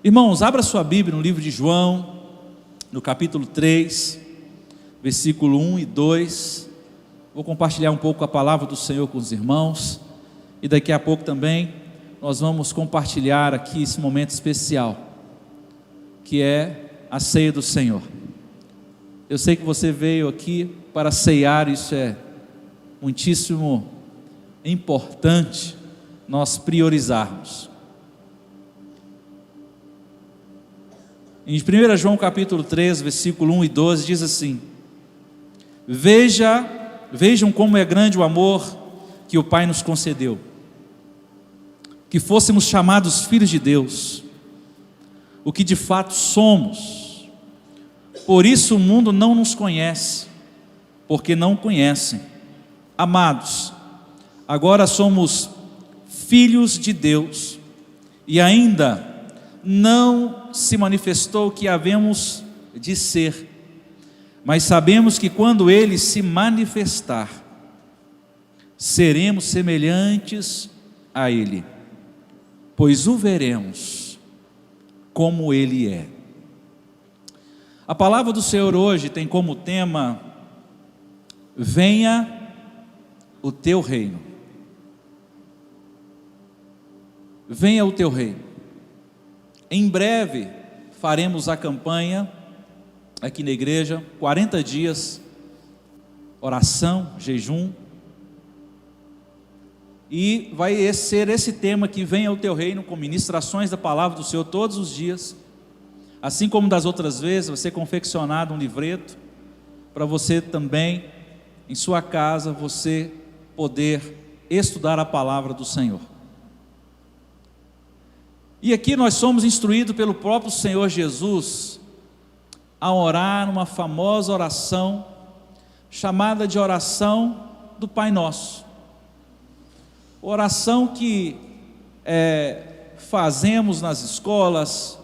Irmãos, abra sua Bíblia no livro de João, no capítulo 3, versículo 1 e 2. Vou compartilhar um pouco a palavra do Senhor com os irmãos. E daqui a pouco também nós vamos compartilhar aqui esse momento especial, que é a ceia do Senhor. Eu sei que você veio aqui para ceiar, isso é muitíssimo importante nós priorizarmos. Em 1 João capítulo 3, versículo 1 e 12, diz assim: Vejam como é grande o amor que o Pai nos concedeu, que fôssemos chamados filhos de Deus, o que de fato somos. Por isso o mundo não nos conhece, porque não conhecem. Amados, agora somos filhos de Deus, e ainda não se manifestou o que havemos de ser, mas sabemos que quando Ele se manifestar, seremos semelhantes a Ele, pois o veremos como Ele é. A palavra do Senhor hoje tem como tema: venha o teu reino. Venha o teu reino. Em breve faremos a campanha aqui na igreja, 40 dias, oração, jejum, e vai ser esse tema que venha o teu reino, com ministrações da palavra do Senhor todos os dias, assim como das outras vezes. Vai ser confeccionado um livreto, para você também, em sua casa, você poder estudar a palavra do Senhor. E aqui nós somos instruídos pelo próprio Senhor Jesus a orar numa famosa oração, chamada de oração do Pai Nosso. Oração que fazemos nas escolas,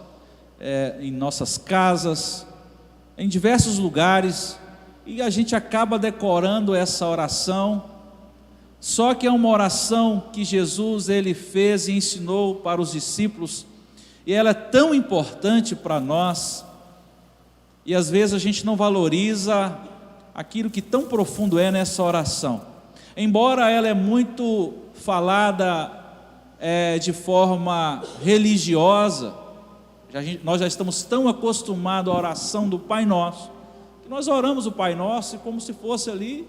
em nossas casas, em diversos lugares, e a gente acaba decorando essa oração. Só que é uma oração que Jesus ele fez e ensinou para os discípulos, e ela é tão importante para nós, e às vezes a gente não valoriza aquilo que tão profundo é nessa oração. Embora ela é muito falada de forma religiosa, nós já estamos tão acostumados à oração do Pai Nosso, que nós oramos o Pai Nosso como se fosse ali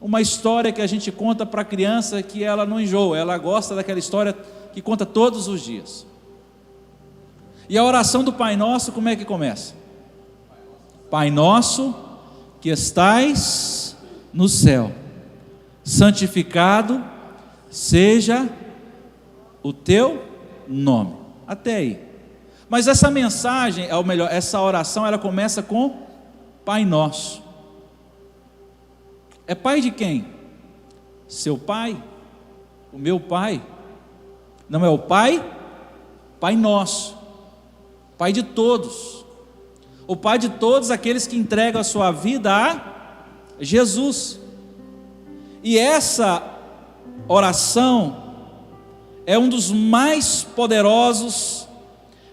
uma história que a gente conta para a criança, que ela não enjoa, ela gosta daquela história que conta todos os dias. E a oração do Pai Nosso, como é que começa? Pai Nosso que estais no céu, santificado seja o teu nome. Até aí. Mas essa mensagem, ou melhor, essa oração, ela começa com Pai Nosso. É pai de quem? Seu pai? O meu pai? Não é o pai? Pai nosso, pai de todos, o pai de todos aqueles que entregam a sua vida a Jesus. E essa oração é um dos mais poderosos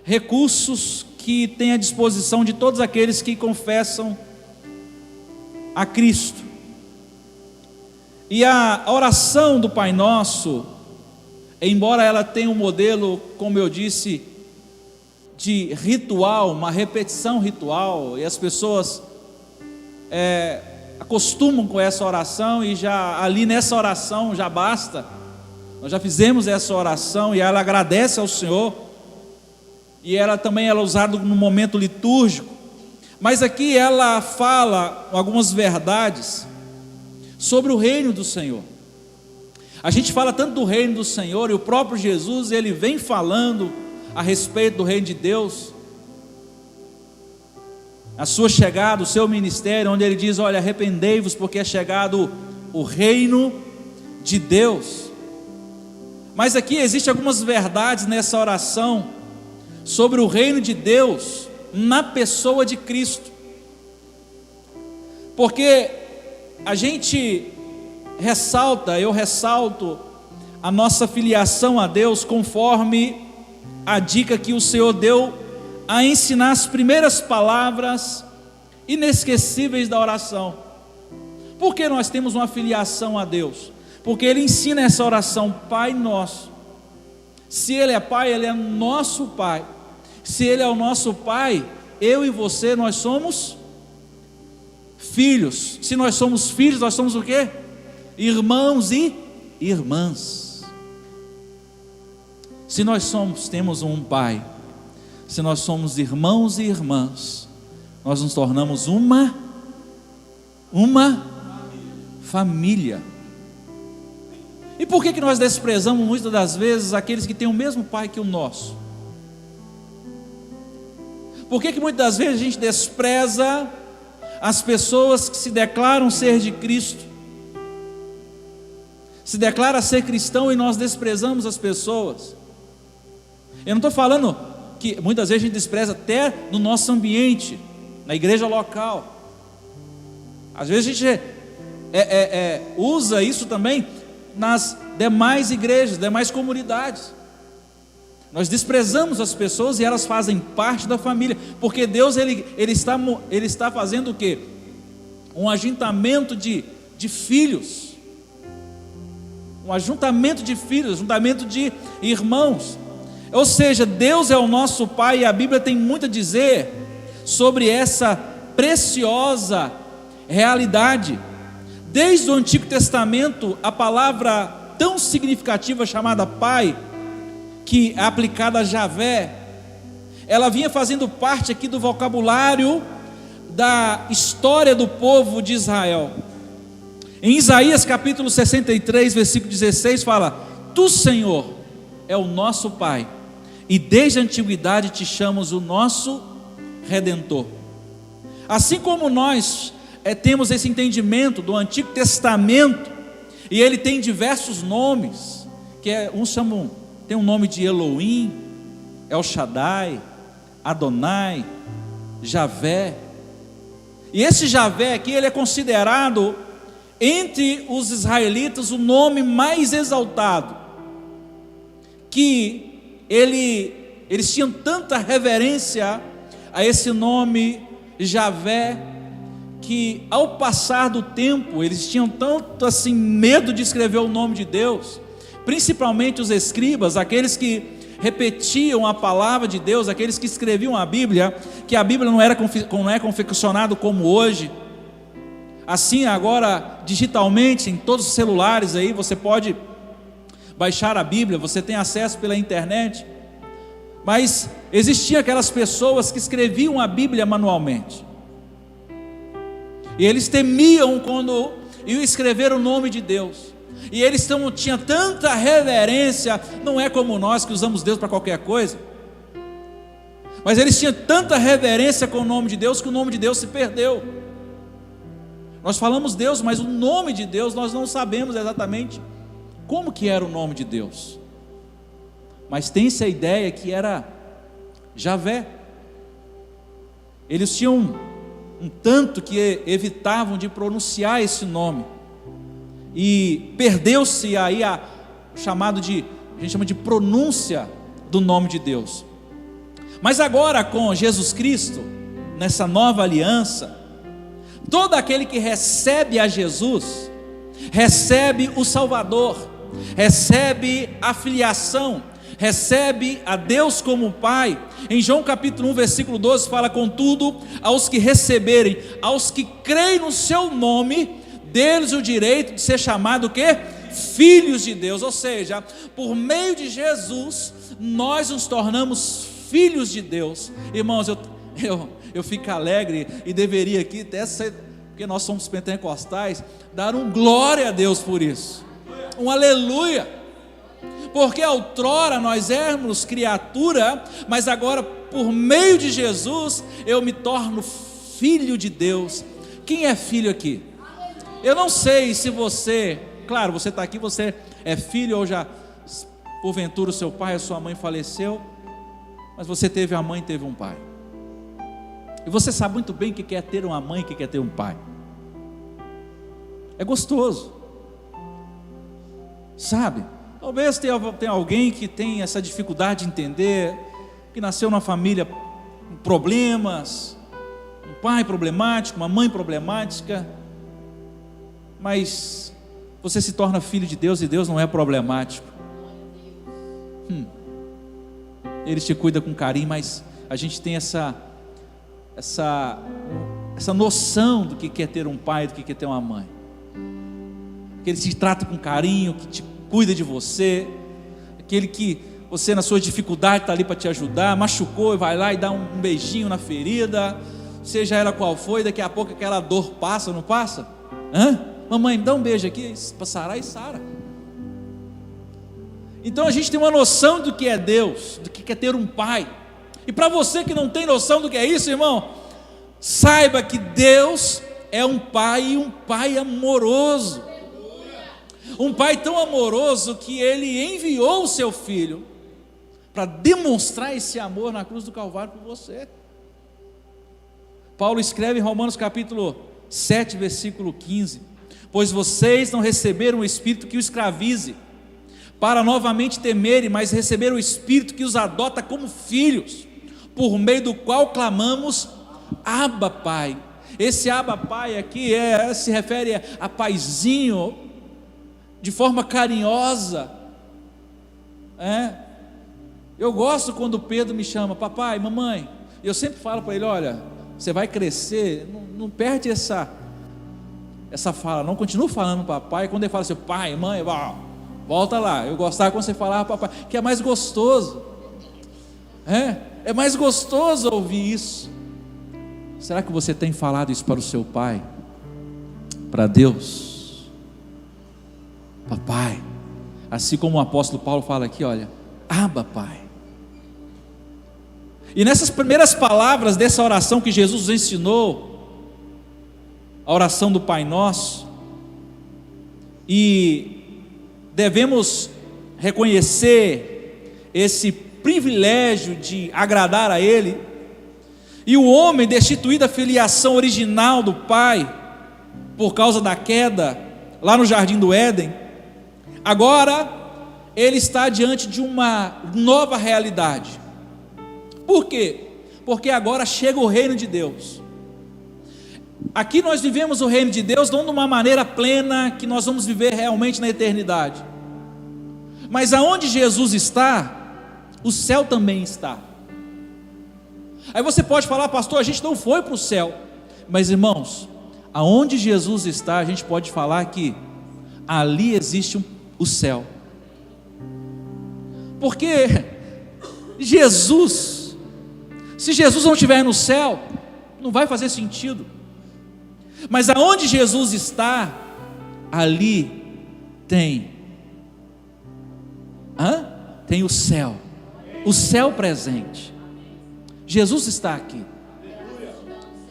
recursos que tem à disposição de todos aqueles que confessam a Cristo. E a oração do Pai Nosso, embora ela tenha um modelo, como eu disse, de ritual, uma repetição ritual, e as pessoas acostumam com essa oração, e já ali nessa oração já basta. Nós já fizemos essa oração e ela agradece ao Senhor, e ela também é usada no momento litúrgico. Mas aqui ela fala algumas verdades sobre o reino do Senhor. A gente fala tanto do reino do Senhor, e o próprio Jesus ele vem falando a respeito do reino de Deus, a sua chegada, o seu ministério, onde ele diz: olha, arrependei-vos porque é chegado o reino de Deus. Mas aqui existem algumas verdades nessa oração sobre o reino de Deus na pessoa de Cristo, porque a gente ressalta, eu ressalto a nossa filiação a Deus conforme a dica que o Senhor deu a ensinar as primeiras palavras inesquecíveis da oração. Por que nós temos uma filiação a Deus? Porque Ele ensina essa oração, Pai Nosso. Se Ele é Pai, Ele é nosso Pai. Se Ele é o nosso Pai, eu e você, nós somos filhos. Se nós somos filhos, nós somos o quê? Irmãos e irmãs. Se nós temos um Pai, se nós somos irmãos e irmãs, nós nos tornamos uma família. E por que nós desprezamos muitas das vezes aqueles que têm o mesmo Pai que o nosso? Por que muitas das vezes a gente despreza as pessoas que se declaram ser de Cristo, se declara ser cristão, e nós desprezamos as pessoas? Eu não estou falando que muitas vezes a gente despreza até no nosso ambiente, na igreja local. Às vezes a gente usa isso também nas demais igrejas, demais comunidades. Nós desprezamos as pessoas e elas fazem parte da família, porque Deus ele está fazendo o quê? Um ajuntamento de filhos, um ajuntamento de filhos, ajuntamento de irmãos. Ou seja, Deus é o nosso Pai, e a Bíblia tem muito a dizer sobre essa preciosa realidade. Desde o Antigo Testamento, a palavra tão significativa chamada Pai, que é aplicada a Javé, ela vinha fazendo parte aqui do vocabulário da história do povo de Israel. Em Isaías capítulo 63, versículo 16 fala: Tu, Senhor, é o nosso Pai, e desde a antiguidade te chamamos o nosso Redentor. Assim como nós temos esse entendimento do Antigo Testamento, e ele tem diversos nomes, que uns chamam, tem um nome de Elohim, El Shaddai, Adonai, Javé. E esse Javé aqui, ele é considerado entre os israelitas o nome mais exaltado, que eles tinham tanta reverência a esse nome Javé, que ao passar do tempo, eles tinham tanto assim medo de escrever o nome de Deus, principalmente os escribas, aqueles que repetiam a palavra de Deus, aqueles que escreviam a Bíblia, que a Bíblia não é confeccionado como hoje. Assim agora, digitalmente, em todos os celulares aí, você pode baixar a Bíblia, você tem acesso pela internet. Mas existiam aquelas pessoas que escreviam a Bíblia manualmente, e eles temiam quando iam escrever o nome de Deus, e eles tinham tanta reverência. Não é como nós que usamos Deus para qualquer coisa, mas eles tinham tanta reverência com o nome de Deus, que o nome de Deus se perdeu. Nós falamos Deus, mas o nome de Deus nós não sabemos exatamente como que era o nome de Deus. Mas tem-se a ideia que era Javé. Eles tinham um tanto que evitavam de pronunciar esse nome, e perdeu-se aí a gente chama de pronúncia do nome de Deus. Mas agora, com Jesus Cristo, nessa nova aliança, todo aquele que recebe a Jesus, recebe o Salvador, recebe a filiação, recebe a Deus como Pai. Em João capítulo 1, versículo 12 fala: Contudo, aos que receberem, aos que creem no seu nome, deles o direito de ser chamado o quê? Filhos de Deus. Ou seja, por meio de Jesus, nós nos tornamos filhos de Deus. Irmãos, eu fico alegre, e deveria aqui até ser, porque nós somos pentecostais, dar um glória a Deus por isso, um aleluia. Porque outrora nós éramos criatura, mas agora por meio de Jesus eu me torno filho de Deus. Quem é filho aqui? Eu não sei se você, claro, você está aqui, você é filho, ou já porventura o seu pai ou sua mãe faleceu, mas você teve a mãe e teve um pai, e você sabe muito bem o que é ter uma mãe, o que é ter um pai. É gostoso, sabe? Talvez tenha alguém que tem essa dificuldade de entender. que nasceu numa família com problemas, um pai problemático, uma mãe problemática, mas você se torna filho de Deus e Deus não é problemático. Ele te cuida com carinho, mas a gente tem essa noção do que é ter um pai, do que é ter uma mãe. Que ele te trata com carinho, que te cuida de você, aquele que você na sua dificuldade está ali para te ajudar, machucou e vai lá e dá um beijinho na ferida, seja ela qual for, e daqui a pouco aquela dor passa, não passa? Mamãe, me dá um beijo aqui, para sarar e sara. Então a gente tem uma noção do que é Deus, do que é ter um pai. E para você que não tem noção do que é isso, irmão, saiba que Deus é um pai, e um pai amoroso. Um pai tão amoroso que Ele enviou o seu Filho para demonstrar esse amor na cruz do Calvário por você. Paulo escreve em Romanos capítulo 7, versículo 15: pois vocês não receberam o Espírito que o escravize, para novamente temerem, mas receberam o Espírito que os adota como filhos, por meio do qual clamamos, Abba Pai. Esse Abba Pai aqui se refere a paizinho, de forma carinhosa. Eu gosto quando Pedro me chama, papai, mamãe. Eu sempre falo para ele, olha, você vai crescer, não perde essa fala, não, continua falando papai. Quando ele fala assim, pai, mãe, volta lá. Eu gostava quando você falava papai, que é mais gostoso. É mais gostoso ouvir isso. Será que você tem falado isso para o seu pai? Para Deus? Papai, assim como o apóstolo Paulo fala aqui, olha, Abba Pai. E nessas primeiras palavras dessa oração que Jesus ensinou, a oração do Pai Nosso, e devemos reconhecer esse privilégio de agradar a Ele, e o homem destituído da filiação original do Pai, por causa da queda, lá no Jardim do Éden, agora ele está diante de uma nova realidade. Por quê? Porque agora chega o reino de Deus. Aqui nós vivemos o reino de Deus não de uma maneira plena, que nós vamos viver realmente na eternidade, mas aonde Jesus está, o céu também está. Aí você pode falar, pastor, a gente não foi para o céu, mas irmãos, aonde Jesus está, a gente pode falar que ali existe o céu, porque Jesus, se Jesus não estiver no céu, não vai fazer sentido. Mas aonde Jesus está, ali tem o céu presente. Jesus está aqui.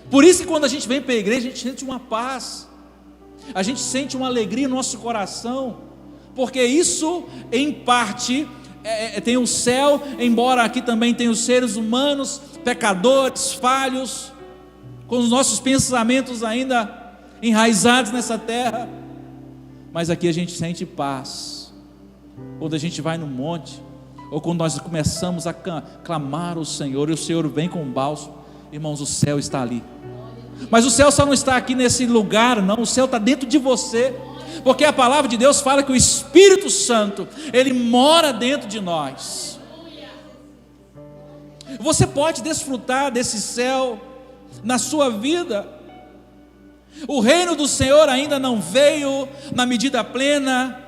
Por isso que quando a gente vem para a igreja, a gente sente uma paz, a gente sente uma alegria no nosso coração, porque isso em parte tem o céu, embora aqui também tem os seres humanos, pecadores, falhos, com os nossos pensamentos ainda enraizados nessa terra, mas aqui a gente sente paz. Quando a gente vai no monte, ou quando nós começamos a clamar ao Senhor, e o Senhor vem com um bálsamo, irmãos, o céu está ali. Mas o céu só não está aqui nesse lugar, não, o céu está dentro de você, porque a palavra de Deus fala que o Espírito Santo, Ele mora dentro de nós. Você pode desfrutar desse céu na sua vida. O reino do Senhor ainda não veio na medida plena,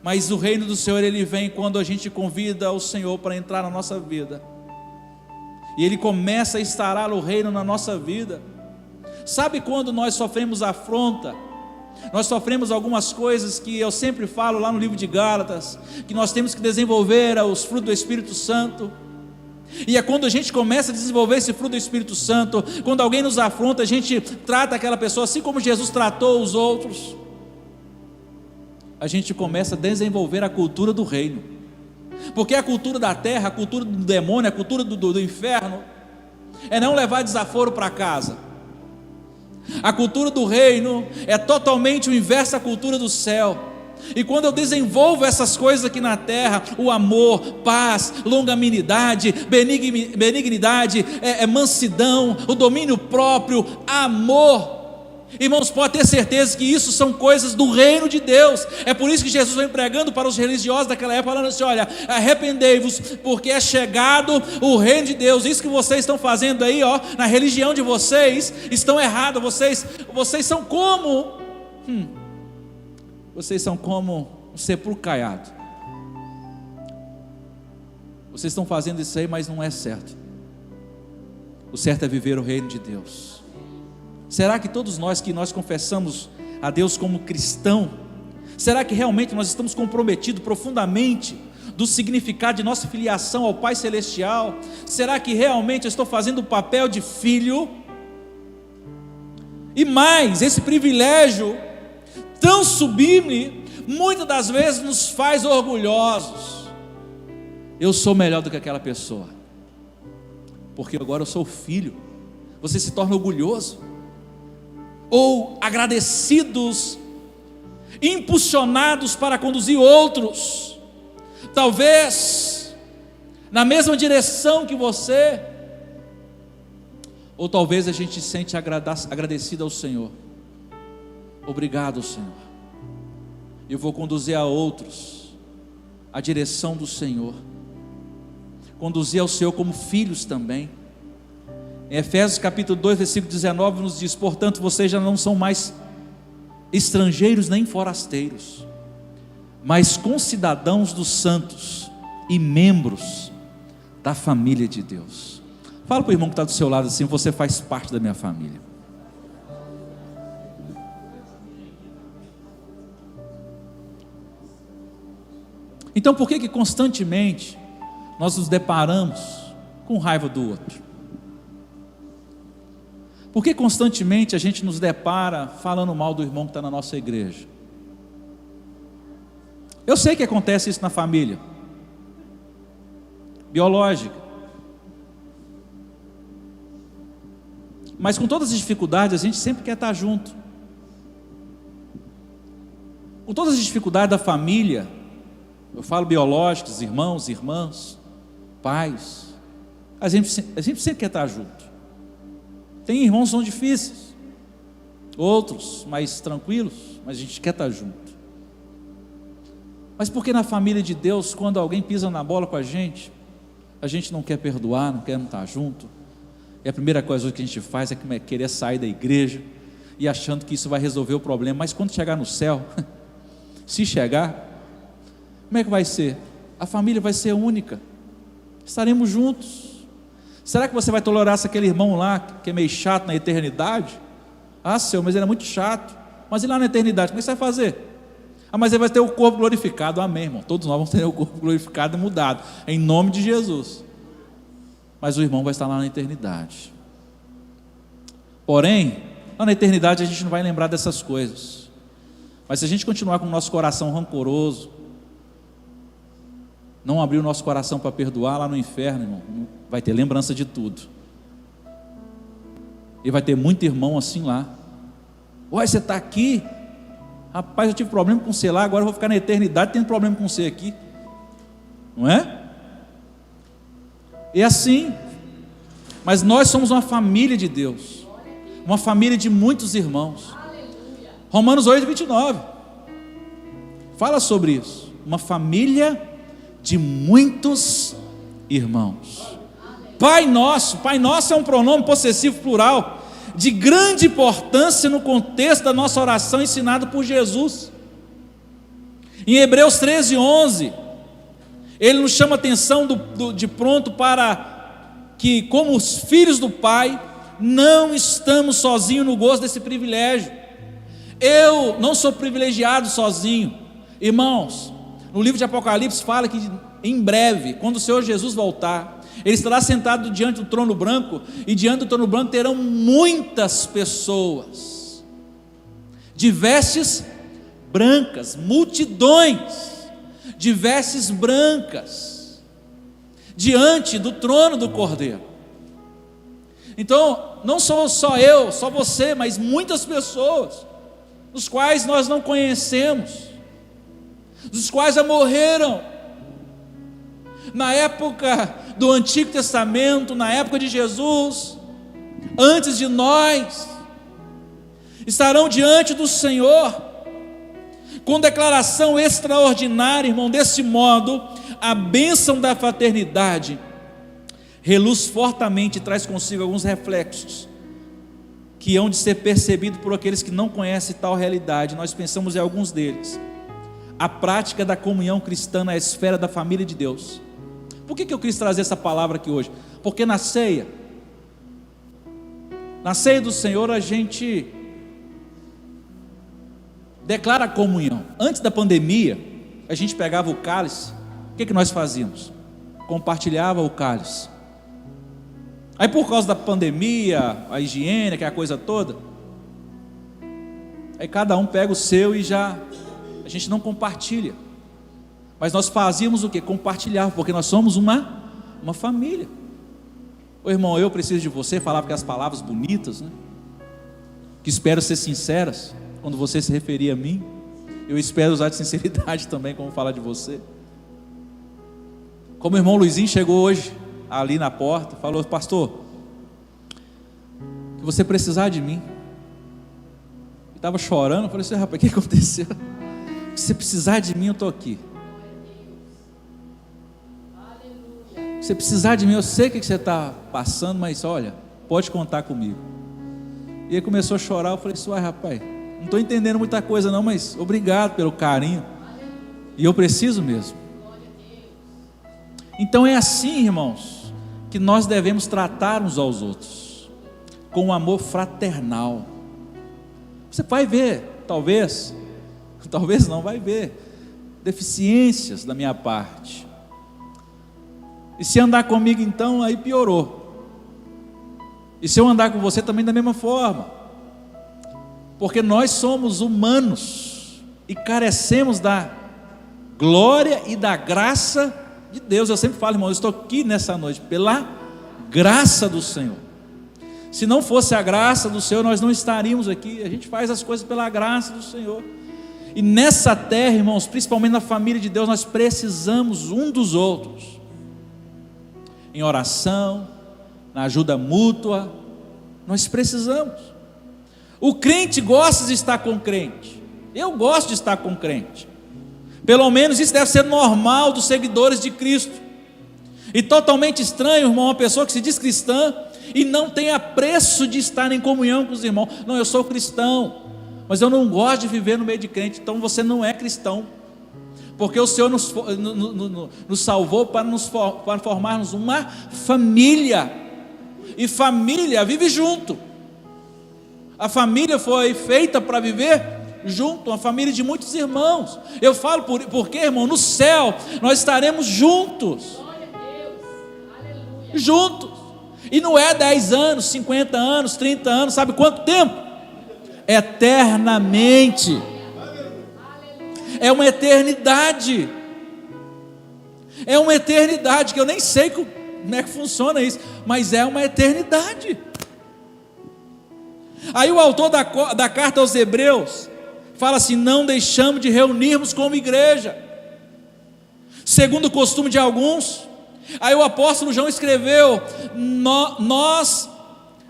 mas o reino do Senhor, ele vem quando a gente convida o Senhor para entrar na nossa vida, e Ele começa a instaurar o reino na nossa vida. Sabe quando nós sofremos afronta, nós sofremos algumas coisas que eu sempre falo lá no livro de Gálatas, que nós temos que desenvolver os frutos do Espírito Santo, e é quando a gente começa a desenvolver esse fruto do Espírito Santo, quando alguém nos afronta, a gente trata aquela pessoa assim como Jesus tratou os outros, a gente começa a desenvolver a cultura do reino, porque a cultura da terra, a cultura do demônio, a cultura do inferno, é não levar desaforo para casa. A cultura do reino é totalmente o inverso da cultura do céu, E quando eu desenvolvo essas coisas aqui na terra, o amor, paz, longanimidade, benignidade, mansidão, o domínio próprio, amor, irmãos, pode ter certeza que isso são coisas do reino de Deus. É por isso que Jesus vem pregando para os religiosos daquela época, falando assim: olha, arrependei-vos, porque é chegado o reino de Deus. Isso que vocês estão fazendo aí, na religião de vocês, estão errados. Vocês são como vocês são como um sepulcro caiado. Vocês estão fazendo isso aí, mas não é certo. O certo é viver o reino de Deus. Será que todos nós que nós confessamos a Deus como cristão, será que realmente nós estamos comprometidos profundamente do significado de nossa filiação ao Pai Celestial? Será que realmente eu estou fazendo o papel de filho? E mais, esse privilégio tão sublime, muitas das vezes nos faz orgulhosos. Eu sou melhor do que aquela pessoa, porque agora eu sou filho. Você se torna orgulhoso, ou agradecidos, impulsionados para conduzir outros, talvez na mesma direção que você, ou talvez a gente se sente agradecido ao Senhor. Obrigado, Senhor, eu vou conduzir a outros a direção do Senhor, conduzir ao Senhor como filhos também. Em Efésios capítulo 2, versículo 19 nos diz: portanto vocês já não são mais estrangeiros nem forasteiros, mas concidadãos dos santos e membros da família de Deus. Fala para o irmão que está do seu lado assim: você faz parte da minha família. Então por que constantemente nós nos deparamos com raiva do outro? Por que constantemente a gente nos depara falando mal do irmão que está na nossa igreja? Eu sei que acontece isso na família biológica, mas com todas as dificuldades a gente sempre quer estar junto. Com todas as dificuldades da família, eu falo biológicos, irmãos, irmãs, pais, a gente sempre quer estar junto. Tem irmãos que são difíceis, outros mais tranquilos, mas a gente quer estar junto. Mas por que na família de Deus, quando alguém pisa na bola com a gente não quer perdoar, não quer estar junto? E a primeira coisa que a gente faz é querer sair da igreja e achando que isso vai resolver o problema. Mas quando chegar no céu, se chegar, como é que vai ser? A família vai ser única, estaremos juntos. Será que você vai tolerar se aquele irmão lá, que é meio chato na eternidade? Ah, Senhor, mas ele é muito chato. Mas e lá na eternidade, como é que você vai fazer? Ah, mas ele vai ter o corpo glorificado. Amém, irmão, todos nós vamos ter o corpo glorificado e mudado, em nome de Jesus. Mas o irmão vai estar lá na eternidade. Porém, lá na eternidade a gente não vai lembrar dessas coisas. Mas se a gente continuar com o nosso coração rancoroso, não abrir o nosso coração para perdoar, lá no inferno, irmão, vai ter lembrança de tudo. E vai ter muito irmão assim lá. Ué, você está aqui? Rapaz, eu tive problema com você lá, agora eu vou ficar na eternidade tendo problema com você aqui. Não é? É assim. Mas nós somos uma família de Deus, uma família de muitos irmãos. Romanos 8, 29 fala sobre isso. Uma família de muitos irmãos. Pai nosso é um pronome possessivo plural, de grande importância no contexto da nossa oração ensinado por Jesus. Em Hebreus 13, 11, ele nos chama a atenção de pronto para que, como os filhos do Pai, não estamos sozinhos no gozo desse privilégio. Eu não sou privilegiado sozinho, irmãos. No livro de Apocalipse fala que em breve, quando o Senhor Jesus voltar, Ele estará sentado diante do trono branco, e diante do trono branco terão muitas pessoas, de vestes brancas, multidões, de vestes brancas, diante do trono do Cordeiro. Então, não sou só eu, só você, mas muitas pessoas, os quais nós não conhecemos, dos quais já morreram. Na época do Antigo Testamento, na época de Jesus, antes de nós, estarão diante do Senhor, com declaração extraordinária, irmão. Desse modo, a bênção da fraternidade reluz fortemente e traz consigo alguns reflexos, que hão de ser percebidos por aqueles que não conhecem tal realidade. Nós pensamos em alguns deles. A prática da comunhão cristã na esfera da família de Deus. Por que eu quis trazer essa palavra aqui hoje? Porque na ceia do Senhor, a gente declara a comunhão. Antes da pandemia, a gente pegava o cálice. O que nós fazíamos? Compartilhava o cálice. Aí, por causa da pandemia, a higiene, aquela coisa toda, aí cada um pega o seu e já a gente não compartilha. Mas nós fazíamos o que? Compartilhar, porque nós somos uma família. Ô irmão, eu preciso de você. Falava aquelas palavras bonitas, né? Que espero ser sinceras quando você se referir a mim. Eu espero usar de sinceridade também quando falar de você. Como o irmão Luizinho chegou hoje ali na porta, falou: pastor, que você precisar de mim. Ele estava chorando. Eu falei assim: rapaz, o que aconteceu? Se você precisar de mim, eu estou aqui. Se você precisar de mim, eu sei o que você está passando, mas olha, pode contar comigo. E ele começou a chorar. Eu falei assim: uai, rapaz, não estou entendendo muita coisa não, mas obrigado pelo carinho, e eu preciso mesmo. Então é assim, irmãos, que nós devemos tratar uns aos outros, com um amor fraternal. Você vai ver, talvez não, vai ver deficiências da minha parte, e se andar comigo então, aí piorou. E se eu andar com você também da mesma forma, porque nós somos humanos e carecemos da glória e da graça de Deus. Eu sempre falo, irmão, eu estou aqui nessa noite pela graça do Senhor. Se não fosse a graça do Senhor, nós não estaríamos aqui. A gente faz as coisas pela graça do Senhor. E nessa terra, irmãos, principalmente na família de Deus, nós precisamos um dos outros, em oração, na ajuda mútua. Nós precisamos. O crente gosta de estar com o crente. Eu gosto de estar com o crente. Pelo menos isso deve ser normal dos seguidores de Cristo. E totalmente estranho, irmão, uma pessoa que se diz cristã e não tem apreço de estar em comunhão com os irmãos. Não, eu sou cristão, mas eu não gosto de viver no meio de crente. Então você não é cristão, porque o Senhor nos salvou para formarmos uma família. E família vive junto. A família foi feita para viver junto, uma família de muitos irmãos. Eu falo porque, irmão, no céu nós estaremos juntos. Juntos. E não é 10 anos, 50 anos, 30 anos, sabe quanto tempo? Eternamente. É uma eternidade. É uma eternidade que eu nem sei como é que funciona isso, mas é uma eternidade. Aí o autor da carta aos Hebreus fala assim: não deixamos de reunirmos como igreja, segundo o costume de alguns. Aí o apóstolo João escreveu: nós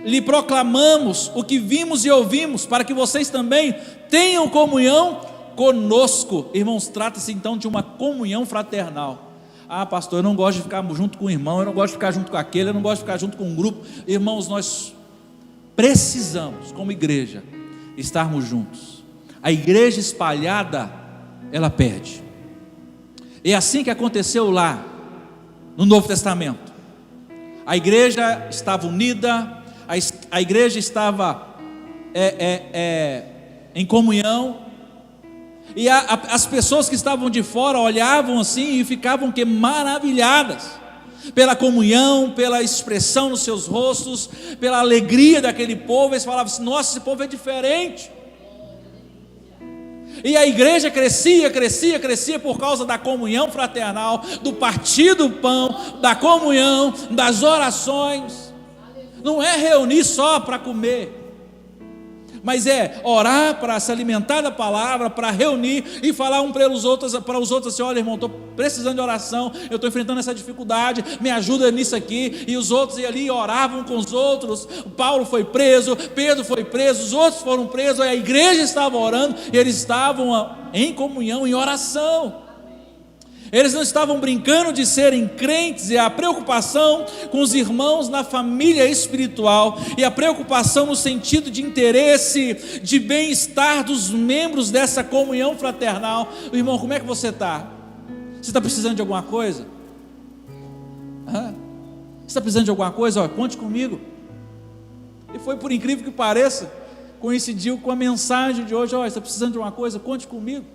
lhe proclamamos o que vimos e ouvimos, para que vocês também tenham comunhão conosco. Irmãos, trata-se então de uma comunhão fraternal. Ah, pastor, eu não gosto de ficar junto com o irmão, eu não gosto de ficar junto com aquele, eu não gosto de ficar junto com um grupo. Irmãos, nós precisamos, como igreja, estarmos juntos. A igreja espalhada, ela perde. É assim que aconteceu lá no Novo Testamento. A igreja estava unida, a igreja estava em comunhão, e as pessoas que estavam de fora olhavam assim e ficavam maravilhadas pela comunhão, pela expressão nos seus rostos, pela alegria daquele povo. Eles falavam assim: nossa, esse povo é diferente. E a igreja crescia por causa da comunhão fraternal, do partir do pão, da comunhão, das orações. Não é reunir só para comer, mas é orar para se alimentar da palavra, para reunir e falar um para os outros assim: olha, irmão, estou precisando de oração, eu estou enfrentando essa dificuldade, me ajuda nisso aqui. E os outros iam ali e oravam com os outros. O Paulo foi preso, Pedro foi preso, os outros foram presos, a igreja estava orando, e eles estavam em comunhão, em oração. Eles não estavam brincando de serem crentes, e a preocupação com os irmãos na família espiritual, e a preocupação no sentido de interesse, de bem-estar dos membros dessa comunhão fraternal. Irmão, como é que você está? Você está precisando de alguma coisa? Você está precisando de alguma coisa? Conte comigo. E foi, por incrível que pareça, coincidiu com a mensagem de hoje. Você está precisando de alguma coisa? Conte comigo.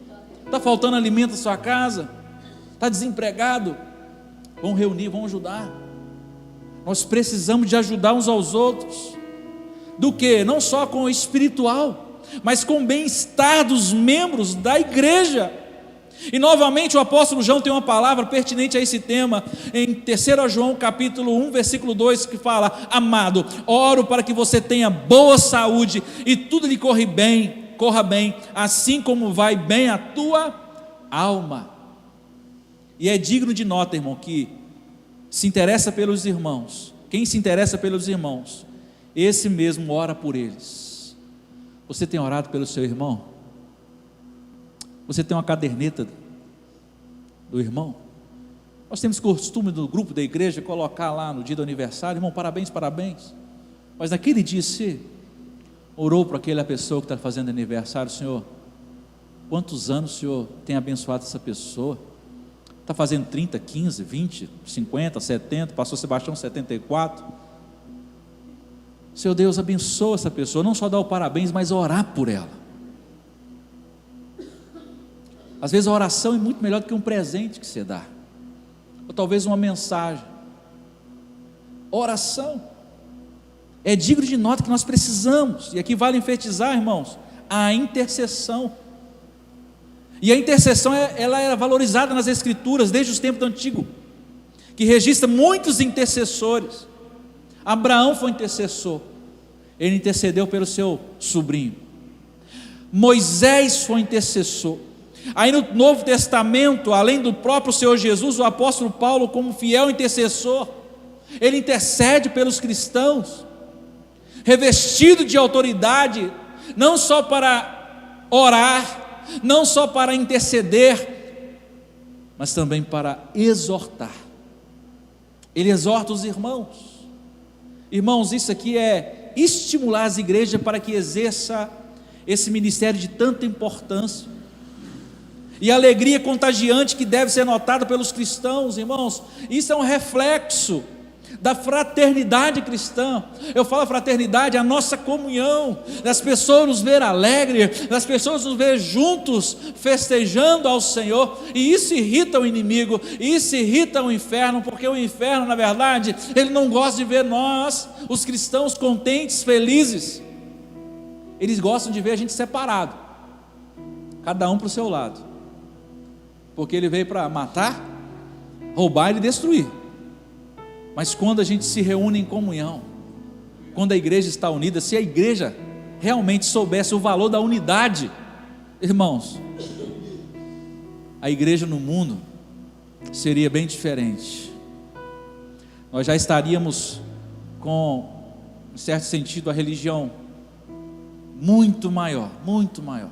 Está faltando alimento na sua casa? Está desempregado? Vamos reunir, vamos ajudar. Nós precisamos de ajudar uns aos outros. Do que? Não só com o espiritual, mas com o bem-estar dos membros da igreja. E novamente o apóstolo João tem uma palavra pertinente a esse tema, em 3 João capítulo 1, versículo 2, que fala: amado, oro para que você tenha boa saúde e tudo lhe corra bem, assim como vai bem a tua alma. E é digno de nota, irmão, que se interessa pelos irmãos, quem se interessa pelos irmãos, esse mesmo ora por eles. Você tem orado pelo seu irmão? Você tem uma caderneta do irmão? Nós temos costume do grupo da igreja colocar lá no dia do aniversário: irmão, parabéns, parabéns. Mas naquele dia você orou para aquela pessoa que está fazendo aniversário: Senhor, quantos anos o Senhor tem abençoado essa pessoa? Está fazendo 30, 15, 20, 50, 70, pastor Sebastião 74. Seu Deus, abençoa essa pessoa, não só dar o parabéns, mas orar por ela. Às vezes a oração é muito melhor do que um presente que você dá, ou talvez uma mensagem. Oração é digno de nota que nós precisamos, e aqui vale enfatizar, irmãos, a intercessão. E a intercessão, ela é valorizada nas Escrituras desde os tempos do Antigo, que registra muitos intercessores. Abraão foi intercessor, ele intercedeu pelo seu sobrinho. Moisés foi intercessor. Aí no Novo Testamento, além do próprio Senhor Jesus, o apóstolo Paulo, como fiel intercessor, ele intercede pelos cristãos, revestido de autoridade, não só para orar, não só para interceder, mas também para exortar. Ele exorta os irmãos. Irmãos, isso aqui é estimular as igrejas para que exerça esse ministério de tanta importância, e a alegria contagiante que deve ser notada pelos cristãos. Irmãos, isso é um reflexo da fraternidade cristã. Eu falo fraternidade, a nossa comunhão, das pessoas nos ver alegres, das pessoas nos ver juntos, festejando ao Senhor. E isso irrita o inimigo, isso irrita o inferno, porque o inferno, na verdade, ele não gosta de ver nós, os cristãos, contentes, felizes. Eles gostam de ver a gente separado, cada um para o seu lado, porque ele veio para matar, roubar e destruir. Mas quando a gente se reúne em comunhão, quando a igreja está unida, se a igreja realmente soubesse o valor da unidade, irmãos, a igreja no mundo seria bem diferente. Nós já estaríamos com, em certo sentido, a religião muito maior, muito maior.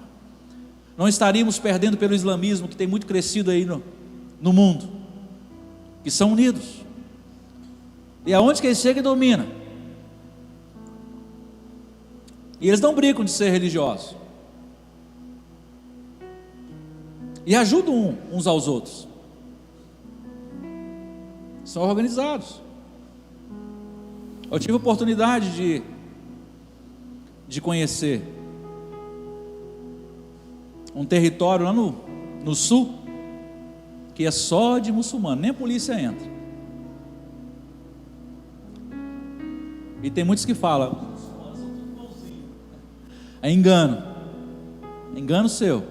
Não estaríamos perdendo pelo islamismo, que tem muito crescido aí no mundo, que são unidos. E aonde que eles chegam e dominam? E eles não brincam de ser religiosos, e ajudam uns aos outros, são organizados. Eu tive a oportunidade de conhecer um território lá no sul, que é só de muçulmano, nem a polícia entra. E tem muitos que falam: os muçulmanos são tudo bonzinhos. É engano seu.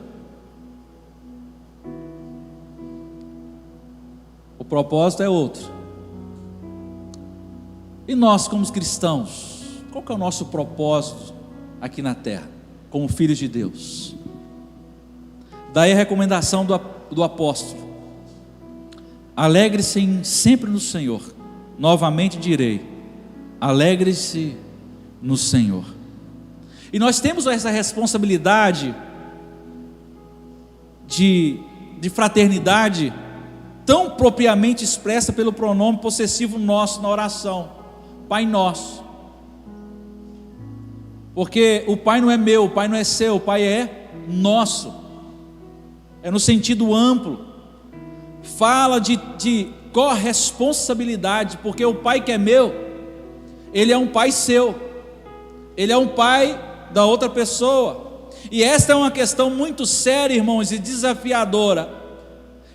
O propósito é outro. E nós, como cristãos, qual que é o nosso propósito aqui na terra? como filhos de Deus. Daí a recomendação do apóstolo: alegre-se sempre no Senhor. Novamente direi: alegre-se no Senhor. E nós temos essa responsabilidade de fraternidade tão propriamente expressa pelo pronome possessivo nosso na oração, Pai Nosso. Porque o Pai não é meu, o Pai não é seu, o Pai é nosso. É no sentido amplo. Fala de corresponsabilidade, porque o Pai que é meu, Ele é um Pai seu, Ele é um Pai da outra pessoa. E esta é uma questão muito séria, irmãos, e desafiadora.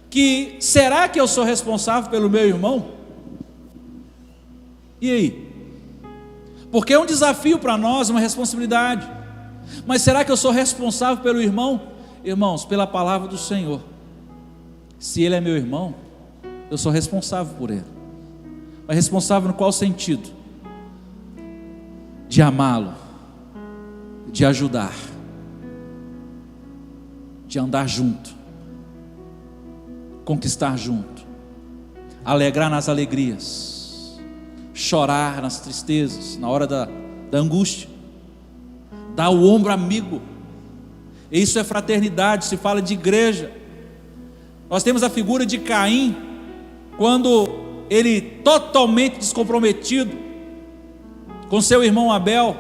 Que será que eu sou responsável pelo meu irmão? E aí? Porque é um desafio para nós, uma responsabilidade. Mas será que eu sou responsável pelo irmão? Irmãos, pela palavra do Senhor, se ele é meu irmão, eu sou responsável por ele. Mas responsável no qual sentido? De amá-lo, de ajudar, de andar junto, conquistar junto, alegrar nas alegrias, chorar nas tristezas, na hora da angústia, dar o ombro amigo. Isso é fraternidade, se fala de igreja. Nós temos a figura de Caim, quando ele totalmente descomprometido com seu irmão Abel,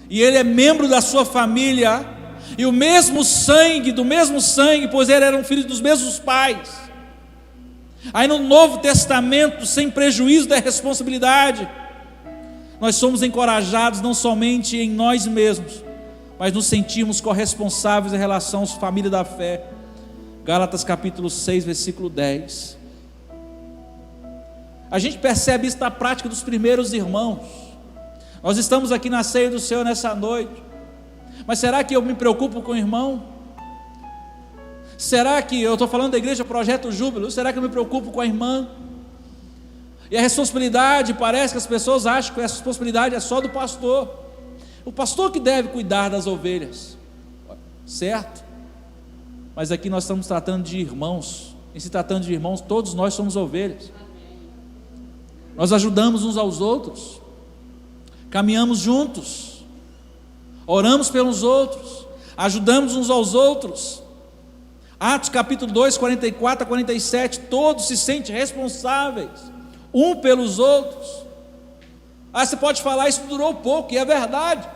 e ele é membro da sua família, e o mesmo sangue, do mesmo sangue, pois eles eram filhos dos mesmos pais. Aí no Novo Testamento, sem prejuízo da responsabilidade, nós somos encorajados não somente em nós mesmos, mas nos sentimos corresponsáveis em relação às famílias da fé. Gálatas capítulo 6, versículo 10. A gente percebe isso na prática dos primeiros irmãos. Nós estamos aqui na ceia do Senhor nessa noite, mas será que eu me preocupo com o irmão? Será que eu estou falando da igreja Projeto Júbilo? Será que eu me preocupo com a irmã? E a responsabilidade, parece que as pessoas acham que essa responsabilidade é só do pastor. O pastor que deve cuidar das ovelhas, certo? Mas aqui nós estamos tratando de irmãos. E se tratando de irmãos, todos nós somos ovelhas. Nós ajudamos uns aos outros, caminhamos juntos, oramos pelos outros, ajudamos uns aos outros. Atos capítulo 2, 44 a 47, todos se sentem responsáveis um pelos outros. Você pode falar, isso durou pouco, e é verdade,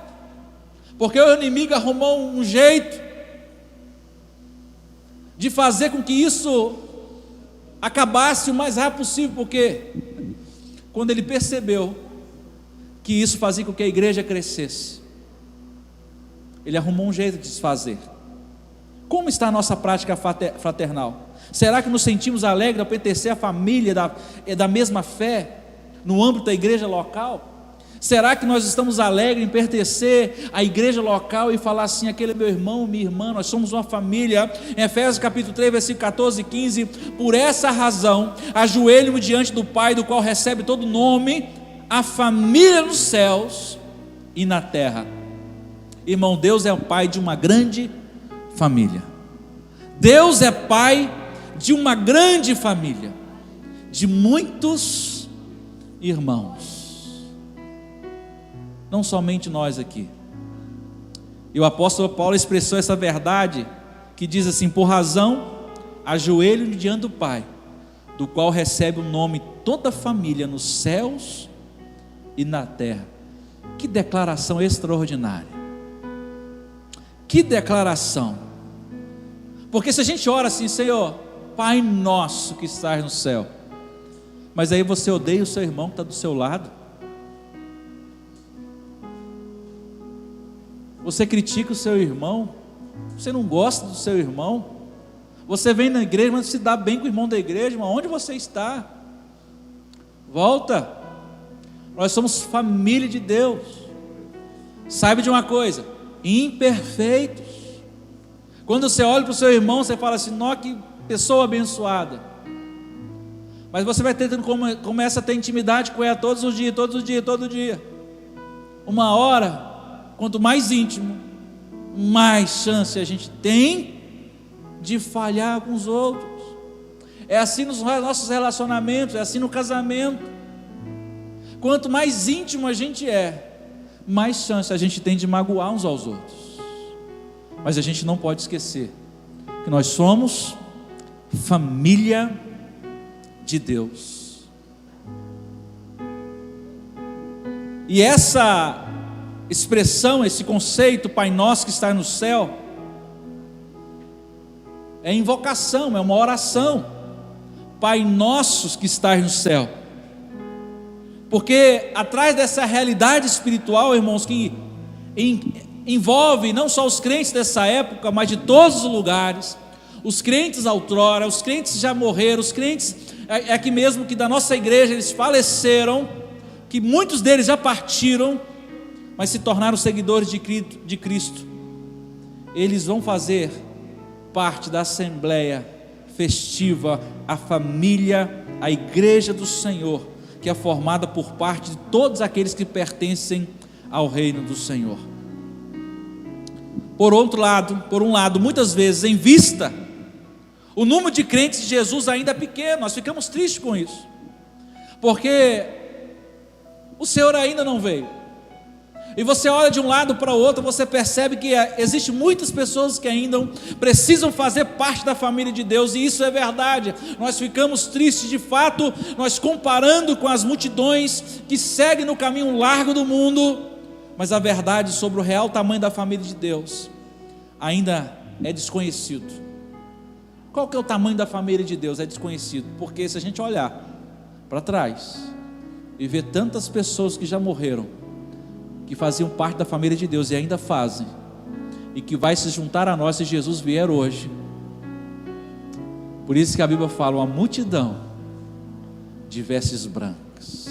porque o inimigo arrumou um jeito de fazer com que isso acabasse o mais rápido possível, porque quando ele percebeu que isso fazia com que a igreja crescesse, ele arrumou um jeito de desfazer. Como está a nossa prática fraternal? Será que nos sentimos alegres ao pertencer à família da mesma fé, no âmbito da igreja local? Será que nós estamos alegres em pertencer à igreja local e falar assim: aquele é meu irmão, minha irmã, nós somos uma família? Em Efésios capítulo 3, versículo 14 e 15: por essa razão, ajoelho-me diante do Pai, do qual recebe todo nome, a família nos céus e na terra. Irmão, Deus é o Pai de uma grande família. Deus é Pai de uma grande família, de muitos irmãos. Não somente nós aqui. E o apóstolo Paulo expressou essa verdade, que diz assim: por razão, ajoelho-me diante do Pai, do qual recebe o nome toda a família nos céus e na terra. Que declaração extraordinária! Que declaração! Porque se a gente ora assim: Senhor, Pai nosso que estás no céu, mas aí você odeia o seu irmão que está do seu lado, você critica o seu irmão, você não gosta do seu irmão, você vem na igreja, mas se dá bem com o irmão da igreja, mas onde você está? Volta. Nós somos família de Deus. Saiba de uma coisa: imperfeitos. Quando você olha para o seu irmão, você fala assim: nó, que pessoa abençoada. Mas você vai tentando, começa a ter intimidade com ela todos os dias, todo dia. Uma hora, quanto mais íntimo, mais chance a gente tem de falhar com os outros. É assim nos nossos relacionamentos, é assim no casamento. Quanto mais íntimo a gente é, mais chance a gente tem de magoar uns aos outros. Mas a gente não pode esquecer que nós somos família de Deus. E essa expressão, esse conceito, Pai Nosso que está no céu, é invocação, é uma oração. Pai Nosso que está no céu. Porque atrás dessa realidade espiritual, irmãos, que envolve não só os crentes dessa época, mas de todos os lugares, os crentes outrora, os crentes que já morreram, os crentes aqui mesmo que da nossa igreja eles faleceram, que muitos deles já partiram, mas se tornaram seguidores de Cristo. Eles vão fazer parte da assembleia festiva, a família, a igreja do Senhor, que é formada por parte de todos aqueles que pertencem ao reino do Senhor. Por um lado, muitas vezes em vista, o número de crentes de Jesus ainda é pequeno, nós ficamos tristes com isso, porque o Senhor ainda não veio. E você olha de um lado para o outro, você percebe que existem muitas pessoas que ainda precisam fazer parte da família de Deus, e isso é verdade. Nós ficamos tristes de fato, nós comparando com as multidões que seguem no caminho largo do mundo, mas a verdade sobre o real tamanho da família de Deus ainda é desconhecido. Qual que é o tamanho da família de Deus? É desconhecido, porque se a gente olhar para trás e ver tantas pessoas que já morreram, que faziam parte da família de Deus e ainda fazem, e que vai se juntar a nós se Jesus vier hoje. Por isso que a Bíblia fala, uma multidão de vestes brancas.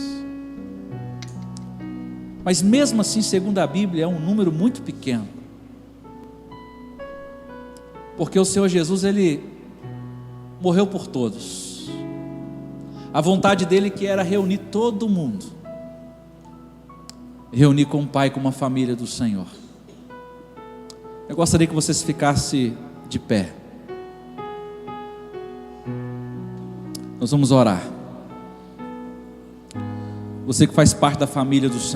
Mas mesmo assim, segundo a Bíblia, é um número muito pequeno, porque o Senhor Jesus, Ele morreu por todos. A vontade dele que era reunir todo mundo, reunir com o Pai, com uma família do Senhor. Eu gostaria que vocês ficassem de pé. Nós vamos orar. Você que faz parte da família do Senhor,